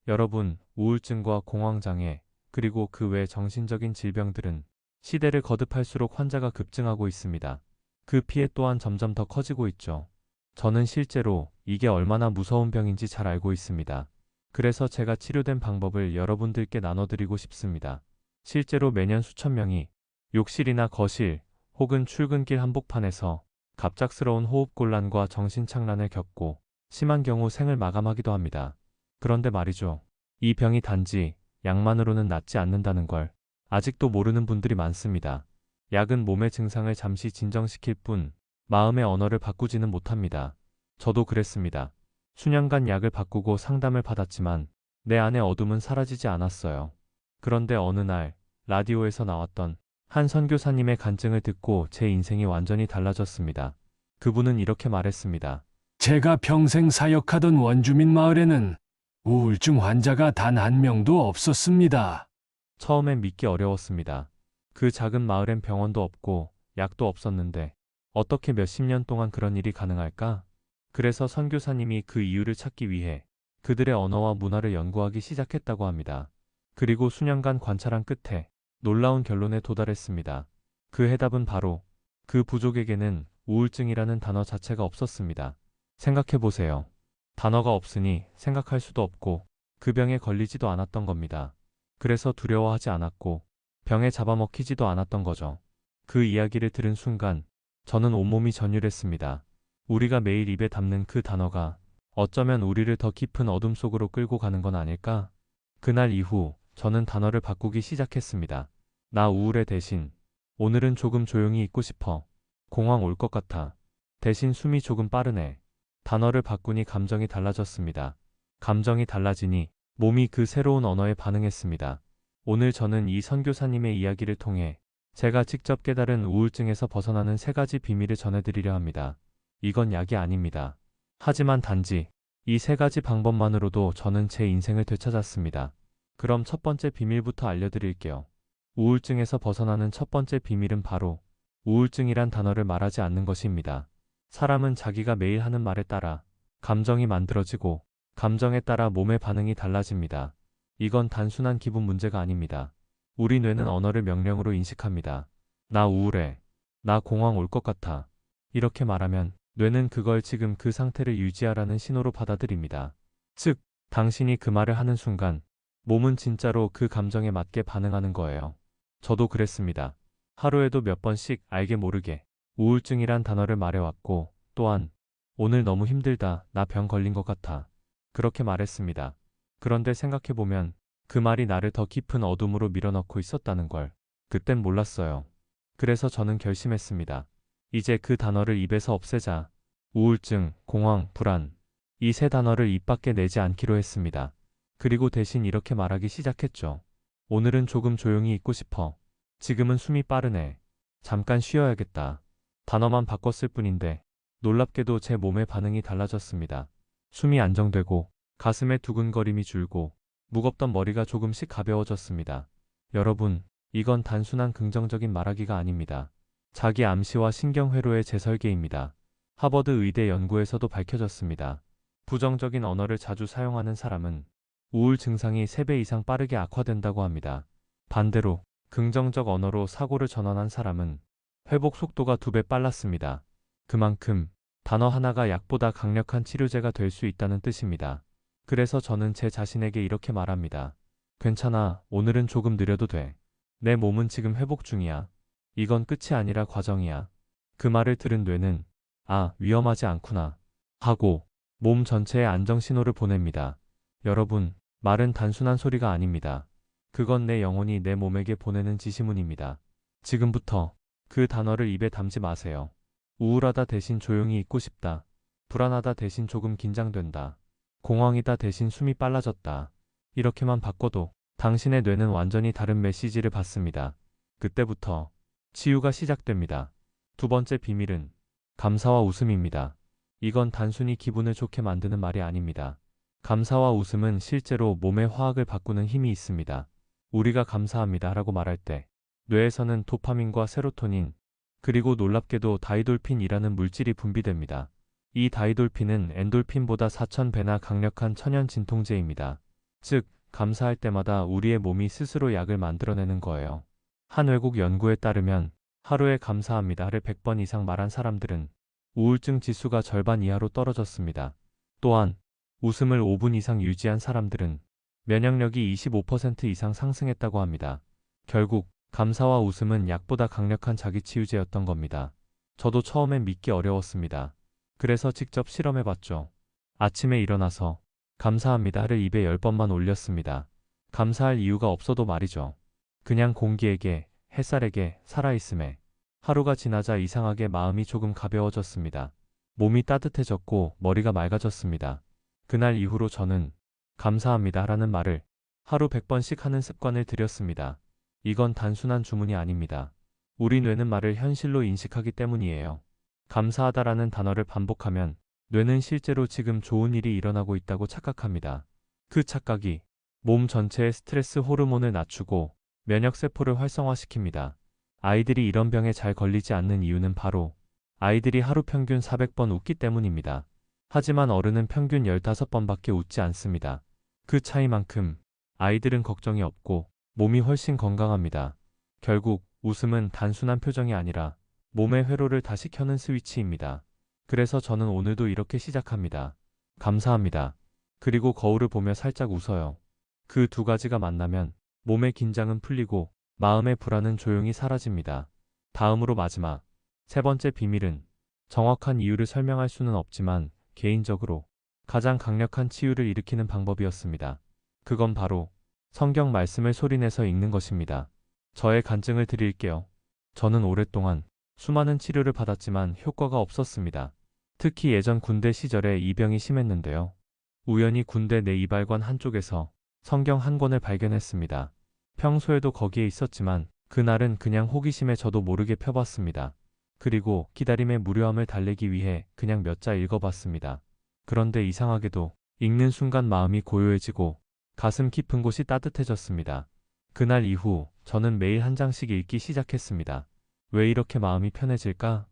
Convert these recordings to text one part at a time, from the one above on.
여러분, 우울증과 공황장애, 그리고 그 외 정신적인 질병들은 시대를 거듭할수록 환자가 급증하고 있습니다. 그 피해 또한 점점 더 커지고 있죠. 저는 실제로 이게 얼마나 무서운 병인지 잘 알고 있습니다. 그래서 제가 치료된 방법을 여러분들께 나눠드리고 싶습니다. 실제로 매년 수천 명이 욕실이나 거실 혹은 출근길 한복판에서 갑작스러운 호흡곤란과 정신착란을 겪고 심한 경우 생을 마감하기도 합니다. 그런데 말이죠. 이 병이 단지 약만으로는 낫지 않는다는 걸 아직도 모르는 분들이 많습니다. 약은 몸의 증상을 잠시 진정시킬 뿐 마음의 언어를 바꾸지는 못합니다. 저도 그랬습니다. 수년간 약을 바꾸고 상담을 받았지만 내 안의 어둠은 사라지지 않았어요. 그런데 어느 날 라디오에서 나왔던 한 선교사님의 간증을 듣고 제 인생이 완전히 달라졌습니다. 그분은 이렇게 말했습니다. 제가 평생 사역하던 원주민 마을에는 우울증 환자가 단 한 명도 없었습니다. 처음엔 믿기 어려웠습니다. 그 작은 마을엔 병원도 없고 약도 없었는데 어떻게 몇십 년 동안 그런 일이 가능할까? 그래서 선교사님이 그 이유를 찾기 위해 그들의 언어와 문화를 연구하기 시작했다고 합니다. 그리고 수년간 관찰한 끝에 놀라운 결론에 도달했습니다. 그 해답은 바로 그 부족에게는 우울증이라는 단어 자체가 없었습니다. 생각해 보세요. 단어가 없으니 생각할 수도 없고 그 병에 걸리지도 않았던 겁니다. 그래서 두려워하지 않았고 병에 잡아먹히지도 않았던 거죠. 그 이야기를 들은 순간 저는 온몸이 전율했습니다. 우리가 매일 입에 담는 그 단어가 어쩌면 우리를 더 깊은 어둠 속으로 끌고 가는 건 아닐까? 그날 이후 저는 단어를 바꾸기 시작했습니다. 나 우울해 대신 오늘은 조금 조용히 있고 싶어. 공황 올 것 같아. 대신 숨이 조금 빠르네. 단어를 바꾸니 감정이 달라졌습니다. 감정이 달라지니 몸이 그 새로운 언어에 반응했습니다. 오늘 저는 이 선교사님의 이야기를 통해 제가 직접 깨달은 우울증에서 벗어나는 세 가지 비밀을 전해드리려 합니다. 이건 약이 아닙니다. 하지만 단지 이 세 가지 방법만으로도 저는 제 인생을 되찾았습니다. 그럼 첫 번째 비밀부터 알려드릴게요. 우울증에서 벗어나는 첫 번째 비밀은 바로 우울증이란 단어를 말하지 않는 것입니다. 사람은 자기가 매일 하는 말에 따라 감정이 만들어지고 감정에 따라 몸의 반응이 달라집니다. 이건 단순한 기분 문제가 아닙니다. 우리 뇌는 언어를 명령으로 인식합니다. 나 우울해. 나 공황 올 것 같아. 이렇게 말하면 뇌는 그걸 지금 그 상태를 유지하라는 신호로 받아들입니다. 즉, 당신이 그 말을 하는 순간 몸은 진짜로 그 감정에 맞게 반응하는 거예요. 저도 그랬습니다. 하루에도 몇 번씩 알게 모르게 우울증이란 단어를 말해왔고 또한 오늘 너무 힘들다. 나 병 걸린 것 같아. 그렇게 말했습니다. 그런데 생각해보면 그 말이 나를 더 깊은 어둠으로 밀어넣고 있었다는 걸 그땐 몰랐어요. 그래서 저는 결심했습니다. 이제 그 단어를 입에서 없애자. 우울증, 공황, 불안. 이 세 단어를 입 밖에 내지 않기로 했습니다. 그리고 대신 이렇게 말하기 시작했죠. 오늘은 조금 조용히 있고 싶어. 지금은 숨이 빠르네. 잠깐 쉬어야겠다. 단어만 바꿨을 뿐인데 놀랍게도 제 몸의 반응이 달라졌습니다. 숨이 안정되고 가슴의 두근거림이 줄고 무겁던 머리가 조금씩 가벼워졌습니다. 여러분, 이건 단순한 긍정적인 말하기가 아닙니다. 자기 암시와 신경회로의 재설계입니다. 하버드 의대 연구에서도 밝혀졌습니다. 부정적인 언어를 자주 사용하는 사람은 우울 증상이 3배 이상 빠르게 악화된다고 합니다. 반대로 긍정적 언어로 사고를 전환한 사람은 회복 속도가 2배 빨랐습니다. 그만큼 단어 하나가 약보다 강력한 치료제가 될 수 있다는 뜻입니다. 그래서 저는 제 자신에게 이렇게 말합니다. 괜찮아, 오늘은 조금 느려도 돼. 내 몸은 지금 회복 중이야. 이건 끝이 아니라 과정이야. 그 말을 들은 뇌는 아, 위험하지 않구나 하고 몸 전체에 안정 신호를 보냅니다. 여러분, 말은 단순한 소리가 아닙니다. 그건 내 영혼이 내 몸에게 보내는 지시문입니다. 지금부터 그 단어를 입에 담지 마세요. 우울하다 대신 조용히 있고 싶다. 불안하다 대신 조금 긴장된다. 공황이다 대신 숨이 빨라졌다. 이렇게만 바꿔도 당신의 뇌는 완전히 다른 메시지를 받습니다. 그때부터 치유가 시작됩니다. 두 번째 비밀은 감사와 웃음입니다. 이건 단순히 기분을 좋게 만드는 말이 아닙니다. 감사와 웃음은 실제로 몸의 화학을 바꾸는 힘이 있습니다. 우리가 감사합니다 라고 말할 때 뇌에서는 도파민과 세로토닌, 그리고 놀랍게도 다이돌핀이라는 물질이 분비됩니다. 이 다이돌핀은 엔돌핀보다 4000배나 강력한 천연 진통제입니다. 즉, 감사할 때마다 우리의 몸이 스스로 약을 만들어내는 거예요. 한 외국 연구에 따르면 하루에 감사합니다를 100번 이상 말한 사람들은 우울증 지수가 절반 이하로 떨어졌습니다. 또한 웃음을 5분 이상 유지한 사람들은 면역력이 25% 이상 상승했다고 합니다. 결국 감사와 웃음은 약보다 강력한 자기치유제였던 겁니다. 저도 처음엔 믿기 어려웠습니다. 그래서 직접 실험해봤죠. 아침에 일어나서 감사합니다를 입에 10번만 올렸습니다. 감사할 이유가 없어도 말이죠. 그냥 공기에게, 햇살에게, 살아있음에. 하루가 지나자 이상하게 마음이 조금 가벼워졌습니다. 몸이 따뜻해졌고 머리가 맑아졌습니다. 그날 이후로 저는 감사합니다라는 말을 하루 100번씩 하는 습관을 들였습니다. 이건 단순한 주문이 아닙니다. 우리 뇌는 말을 현실로 인식하기 때문이에요. 감사하다라는 단어를 반복하면 뇌는 실제로 지금 좋은 일이 일어나고 있다고 착각합니다. 그 착각이 몸 전체의 스트레스 호르몬을 낮추고 면역세포를 활성화시킵니다. 아이들이 이런 병에 잘 걸리지 않는 이유는 바로 아이들이 하루 평균 400번 웃기 때문입니다. 하지만 어른은 평균 15번밖에 웃지 않습니다. 그 차이만큼 아이들은 걱정이 없고 몸이 훨씬 건강합니다. 결국 웃음은 단순한 표정이 아니라 몸의 회로를 다시 켜는 스위치입니다. 그래서 저는 오늘도 이렇게 시작합니다. 감사합니다. 그리고 거울을 보며 살짝 웃어요. 그 두 가지가 만나면 몸의 긴장은 풀리고 마음의 불안은 조용히 사라집니다. 다음으로 마지막, 세 번째 비밀은 정확한 이유를 설명할 수는 없지만 개인적으로 가장 강력한 치유를 일으키는 방법이었습니다. 그건 바로 성경 말씀을 소리내서 읽는 것입니다. 저의 간증을 드릴게요. 저는 오랫동안 수많은 치료를 받았지만 효과가 없었습니다. 특히 예전 군대 시절에 이 병이 심했는데요. 우연히 군대 내 이발관 한쪽에서 성경 한 권을 발견했습니다. 평소에도 거기에 있었지만 그날은 그냥 호기심에 저도 모르게 펴봤습니다. 그리고 기다림의 무료함을 달래기 위해 그냥 몇 자 읽어봤습니다. 그런데 이상하게도 읽는 순간 마음이 고요해지고 가슴 깊은 곳이 따뜻해졌습니다. 그날 이후 저는 매일 한 장씩 읽기 시작했습니다. 왜 이렇게 마음이 편해질까?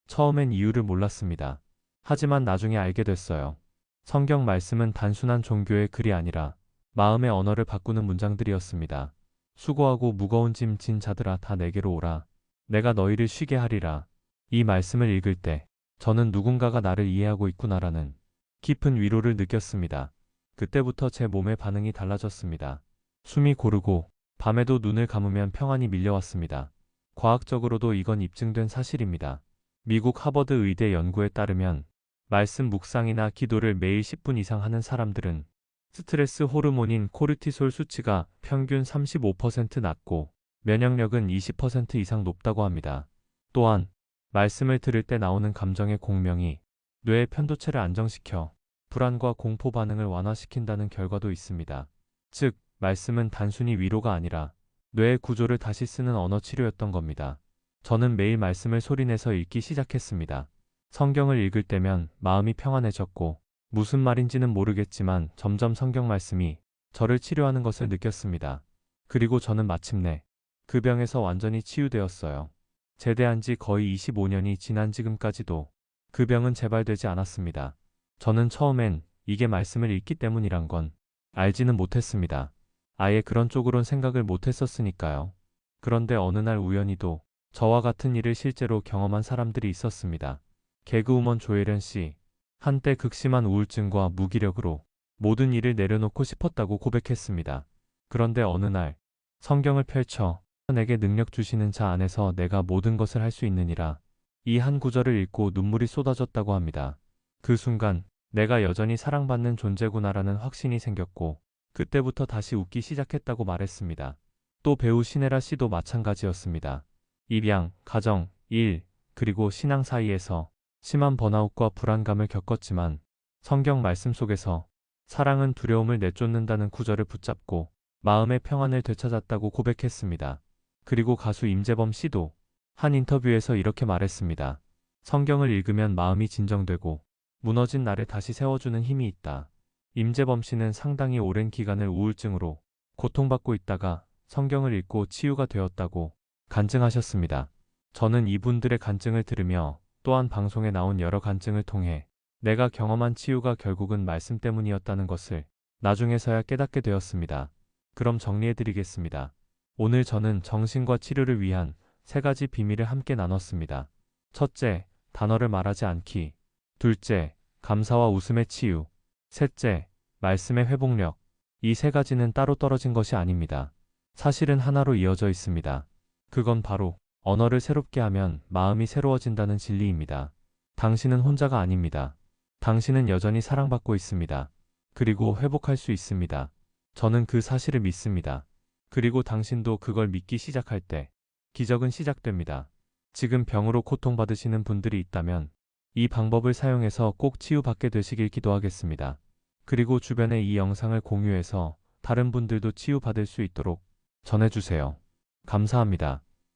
처음엔 이유를 몰랐습니다. 하지만 나중에 알게 됐어요. 성경 말씀은 단순한 종교의 글이 아니라 마음의 언어를 바꾸는 문장들이었습니다. 수고하고 무거운 짐 진 자들아 다 내게로 오라. 내가 너희를 쉬게 하리라. 이 말씀을 읽을 때 저는 누군가가 나를 이해하고 있구나라는 깊은 위로를 느꼈습니다. 그때부터 제 몸의 반응이 달라졌습니다. 숨이 고르고 밤에도 눈을 감으면 평안이 밀려왔습니다. 과학적으로도 이건 입증된 사실입니다. 미국 하버드 의대 연구에 따르면 말씀 묵상이나 기도를 매일 10분 이상 하는 사람들은 스트레스 호르몬인 코르티솔 수치가 평균 35% 낮고 면역력은 20% 이상 높다고 합니다. 또한 말씀을 들을 때 나오는 감정의 공명이 뇌의 편도체를 안정시켜 불안과 공포 반응을 완화시킨다는 결과도 있습니다. 즉, 말씀은 단순히 위로가 아니라 뇌의 구조를 다시 쓰는 언어 치료였던 겁니다. 저는 매일 말씀을 소리내서 읽기 시작했습니다. 성경을 읽을 때면 마음이 평안해졌고 무슨 말인지는 모르겠지만 점점 성경 말씀이 저를 치료하는 것을 느꼈습니다. 그리고 저는 마침내 그 병에서 완전히 치유되었어요. 제대한 지 거의 25년이 지난 지금까지도 그 병은 재발되지 않았습니다. 저는 처음엔 이게 말씀을 읽기 때문이란 건 알지는 못했습니다. 아예 그런 쪽으론 생각을 못했었으니까요. 그런데 어느 날 우연히도 저와 같은 일을 실제로 경험한 사람들이 있었습니다. 개그우먼 조혜련 씨. 한때 극심한 우울증과 무기력으로 모든 일을 내려놓고 싶었다고 고백했습니다. 그런데 어느 날 성경을 펼쳐 내게 능력 주시는 자 안에서 내가 모든 것을 할 수 있느니라. 이 한 구절을 읽고 눈물이 쏟아졌다고 합니다. 그 순간 내가 여전히 사랑받는 존재구나라는 확신이 생겼고 그때부터 다시 웃기 시작했다고 말했습니다. 또 배우 신혜라 씨도 마찬가지였습니다. 입양, 가정, 일, 그리고 신앙 사이에서 심한 번아웃과 불안감을 겪었지만 성경 말씀 속에서 사랑은 두려움을 내쫓는다는 구절을 붙잡고 마음의 평안을 되찾았다고 고백했습니다. 그리고 가수 임재범 씨도 한 인터뷰에서 이렇게 말했습니다. 성경을 읽으면 마음이 진정되고 무너진 나를 다시 세워주는 힘이 있다. 임재범 씨는 상당히 오랜 기간을 우울증으로 고통받고 있다가 성경을 읽고 치유가 되었다고 간증하셨습니다. 저는 이분들의 간증을 들으며 또한 방송에 나온 여러 간증을 통해 내가 경험한 치유가 결국은 말씀 때문이었다는 것을 나중에서야 깨닫게 되었습니다. 그럼 정리해드리겠습니다. 오늘 저는 정신과 치료를 위한 3가지 비밀을 함께 나눴습니다. 첫째, 단어를 말하지 않기. 둘째, 감사와 웃음의 치유. 셋째, 말씀의 회복력. 이 3가지는 따로 떨어진 것이 아닙니다. 사실은 하나로 이어져 있습니다. 그건 바로 언어를 새롭게 하면 마음이 새로워진다는 진리입니다. 당신은 혼자가 아닙니다. 당신은 여전히 사랑받고 있습니다. 그리고 회복할 수 있습니다. 저는 그 사실을 믿습니다. 그리고 당신도 그걸 믿기 시작할 때 기적은 시작됩니다. 지금 병으로 고통받으시는 분들이 있다면 이 방법을 사용해서 꼭 치유받게 되시길 기도하겠습니다. 그리고 주변에 이 영상을 공유해서 다른 분들도 치유받을 수 있도록 전해주세요. 감사합니다.